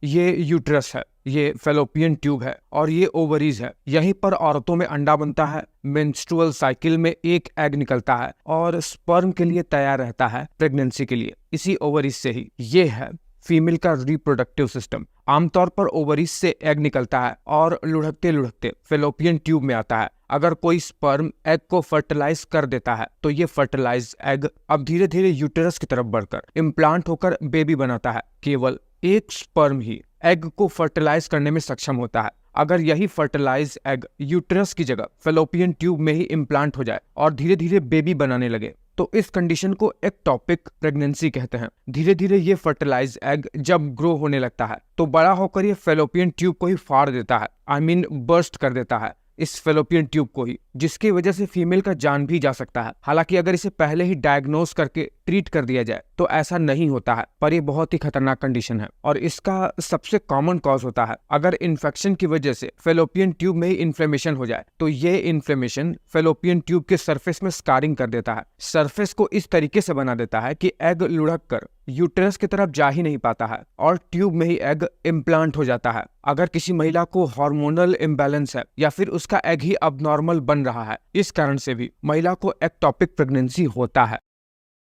ये यूट्रस है, ये फेलोपियन ट्यूब है और ये ओवरीज है। यहीं पर औरतों में अंडा बनता है, मेंस्ट्रुअल साइकिल में एक एग निकलता है और स्पर्म के लिए तैयार रहता है प्रेगनेंसी के लिए, इसी ओवरीज से ही। ये है फीमेल का रिप्रोडक्टिव सिस्टम। आमतौर पर ओवरीज से एग निकलता है और लुढ़कते लुढ़कते फेलोपियन ट्यूब में आता है। अगर कोई स्पर्म एग को फर्टिलाइज कर देता है तो ये फर्टिलाइज एग अब धीरे धीरे यूटेरस की तरफ बढ़कर इम्प्लांट होकर बेबी बनाता है। केवल एक स्पर्म ही एग को फर्टिलाइज करने में सक्षम होता है। अगर यही फर्टिलाइज एग यूटेरस की जगह फेलोपियन ट्यूब में ही इम्प्लांट हो जाए और धीरे धीरे बेबी बनाने लगे तो इस कंडीशन को एक्टोपिक प्रेगनेंसी कहते हैं। धीरे धीरे ये फर्टिलाइज एग जब ग्रो होने लगता है तो बड़ा होकर ये फेलोपियन ट्यूब को ही फाड़ देता है, बर्स्ट कर देता है इस फेलोपियन ट्यूब को ही, जिसकी वजह से फीमेल का जान भी जा सकता है। हालांकि अगर इसे पहले ही डायग्नोस करके ट्रीट कर दिया जाए तो ऐसा नहीं होता है, पर ये बहुत ही खतरनाक कंडीशन है और इसका सबसे कॉमन कॉज होता है अगर इन्फेक्शन की वजह से फेलोपियन ट्यूब में ही इन्फ्लेमेशन हो जाए तो ये इन्फ्लेमेशन फेलोपियन ट्यूब के सरफेस में स्कारिंग कर देता है। सरफेस को इस तरीके से बना देता है कि एग लुढ़क कर यूटेरस की तरफ जा ही नहीं पाता है और ट्यूब में ही एग इम्प्लांट हो जाता है। अगर किसी महिला को हार्मोनल इम्बैलेंस है या फिर उसका एग ही अब नॉर्मल बन रहा है, इस कारण से भी महिला को एक्टोपिक प्रेगनेंसी होता है।